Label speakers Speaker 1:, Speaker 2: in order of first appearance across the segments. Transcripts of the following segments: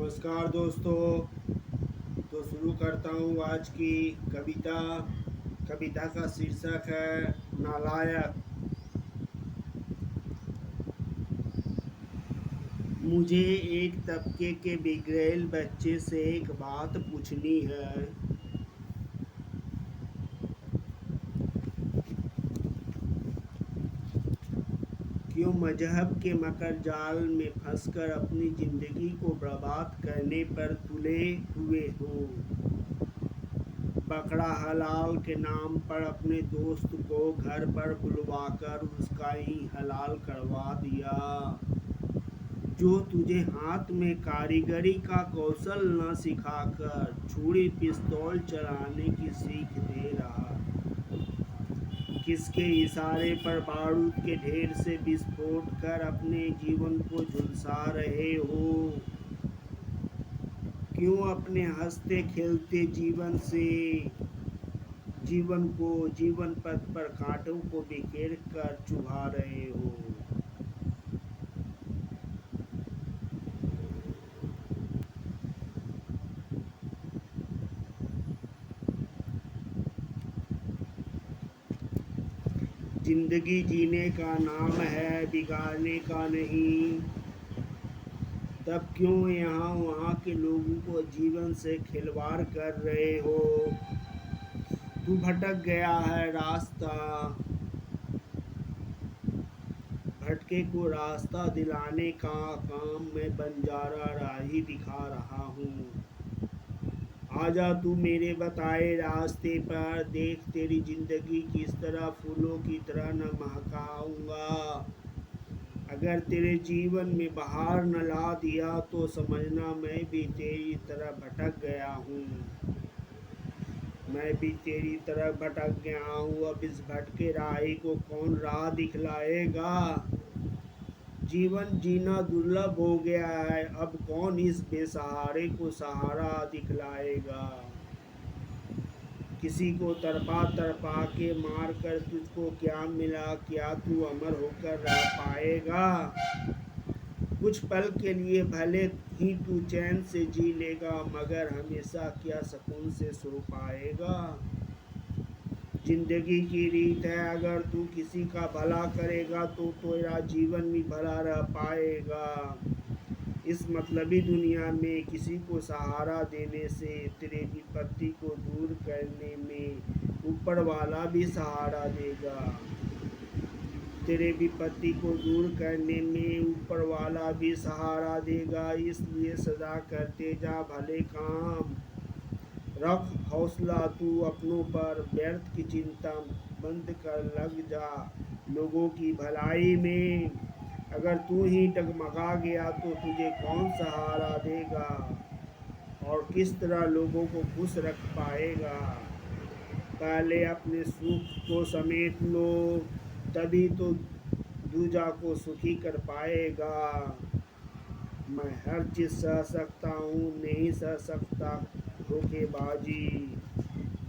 Speaker 1: नमस्कार दोस्तों। तो शुरू करता हूँ आज की कविता। कविता का शीर्षक है नालायक। मुझे एक तबके के बिगड़ैल बच्चे से एक बात पूछनी है। क्यों मजहब के मकर जाल में फंसकर अपनी जिंदगी को बर्बाद करने पर तुले हुए हो। बकरा हलाल के नाम पर अपने दोस्त को घर पर बुलवाकर उसका ही हलाल करवा दिया, जो तुझे हाथ में कारीगरी का कौशल न सिखाकर छुरी पिस्तौल चलाने की सीख दे रहा। किसके इशारे पर बारूद के ढेर से विस्फोट कर अपने जीवन को झुलसा रहे हो। क्यों अपने हंसते खेलते जीवन पथ पर कांटों को बिखेर कर चुभा रहे हो। जिंदगी जीने का नाम है, बिगाड़ने का नहीं। तब क्यों यहाँ वहाँ के लोगों को जीवन से खिलवाड़ कर रहे हो। तू भटक गया है रास्ता, भटके को रास्ता दिलाने का काम मैं बंजारा राही दिखा रहा हूँ। आजा तू मेरे बताए रास्ते पर, देख तेरी जिंदगी किस तरह फूलों की तरह न महकाऊंगा। अगर तेरे जीवन में बहार न ला दिया तो समझना मैं भी तेरी तरह भटक गया हूँ। मैं भी तेरी तरह भटक गया हूँ। अब इस भटके राही को कौन राह दिखलाएगा। जीवन जीना दुर्लभ हो गया है, अब कौन इस बेसहारे को सहारा दिखलाएगा। किसी को तरपा तरपा के मार कर तुझको क्या मिला, क्या तू अमर होकर रह पाएगा। कुछ पल के लिए भले ही तू चैन से जी लेगा, मगर हमेशा क्या सुकून से सो पाएगा। जिंदगी की रीत है, अगर तू किसी का भला करेगा तो तेरा जीवन भी भला रह पाएगा। इस मतलबी दुनिया में किसी को सहारा देने से तेरे विपत्ति को दूर करने में ऊपर वाला भी सहारा देगा। तेरे विपत्ति को दूर करने में ऊपर वाला भी सहारा देगा। इसलिए सदा करते जा भले काम, रख हौसला तू अपनों पर, व्यर्थ की चिंता बंद कर लग जा लोगों की भलाई में। अगर तू ही डगमगा गया तो तुझे कौन सहारा देगा, और किस तरह लोगों को खुश रख पाएगा। पहले अपने सुख को समेट लो, तभी तो दूजा को सुखी कर पाएगा। मैं हर चीज़ सह सकता हूँ, नहीं सह सकता धोखेबाजी।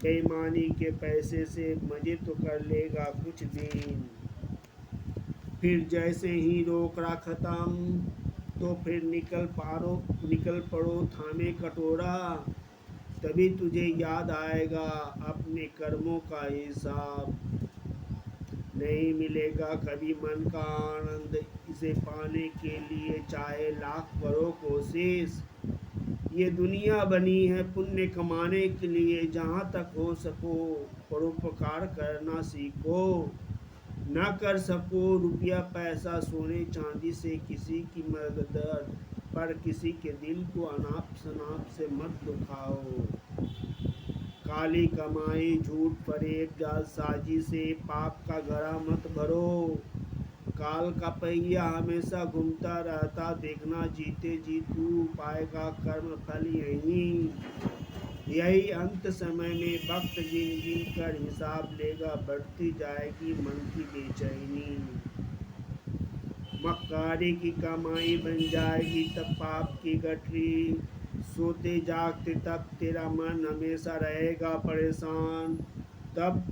Speaker 1: बेईमानी के पैसे से मज़े तो कर लेगा कुछ दिन, फिर जैसे ही रोकड़ा ख़त्म तो फिर निकल पड़ो थामे कटोरा। तभी तुझे याद आएगा अपने कर्मों का हिसाब। नहीं मिलेगा कभी मन का आनंद, इसे पाने के लिए चाहे लाख करो कोशिश। ये दुनिया बनी है पुण्य कमाने के लिए, जहाँ तक हो सको परोपकार करना सीखो। ना कर सको रुपया पैसा सोने चांदी से किसी की मदद, पर किसी के दिल को अनाप शनाप से मत दुखाओ। काली कमाई झूठ फरेब जालसाजी से पाप का घड़ा मत भरो। काल का पहिया हमेशा घूमता रहता, देखना जीते जी तू पाएगा कर्म फल यहीं। यही अंत समय में वक्त गिन गिन कर हिसाब लेगा, बढ़ती जाएगी मन की बेचैनी। मक्कारी की कमाई बन जाएगी तब पाप की गठरी। सोते जागते तब तेरा मन हमेशा रहेगा परेशान। तब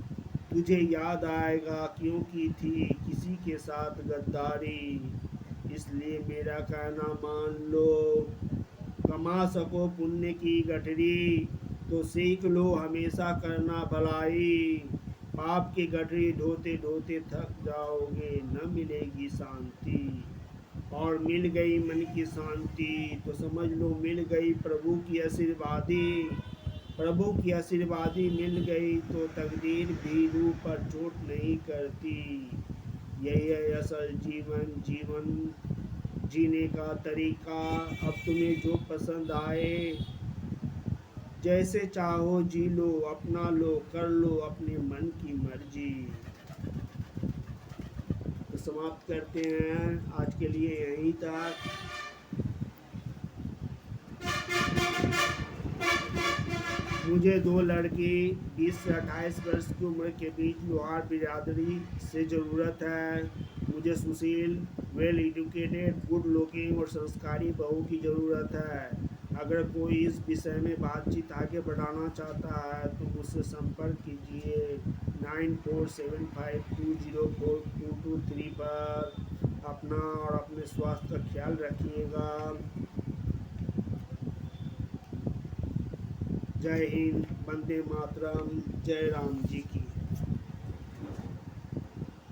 Speaker 1: तुझे याद आएगा क्यों की थी किसी के साथ गद्दारी। इसलिए मेरा कहना मान लो, कमा सको पुण्य की गठरी, तो सीख लो हमेशा करना भलाई। पाप की गठरी ढोते ढोते थक जाओगे, न मिलेगी शांति। और मिल गई मन की शांति तो समझ लो मिल गई प्रभु की आशीर्वादी। प्रभु की आशीर्वादी मिल गई तो तकदीर भी रूह पर चोट नहीं करती। यही है असल जीवन, जीवन जीने का तरीका। अब तुम्हें जो पसंद आए, जैसे चाहो जी लो, अपना लो, कर लो अपने मन की मर्जी। तो समाप्त करते हैं आज के लिए यहीं तक। मुझे दो लड़की 20 से 28 वर्ष की उम्र के बीच लोहार बिरादरी से ज़रूरत है। मुझे सुशील, वेल एजुकेटेड, गुड लुकिंग और संस्कारी बहू की ज़रूरत है। अगर कोई इस विषय में बातचीत आगे बढ़ाना चाहता है तो मुझसे संपर्क कीजिए 9475204223 पर। अपना और अपने स्वास्थ्य का ख्याल रखिएगा। जय हिंद, वंदे मातरम, जय राम जी की।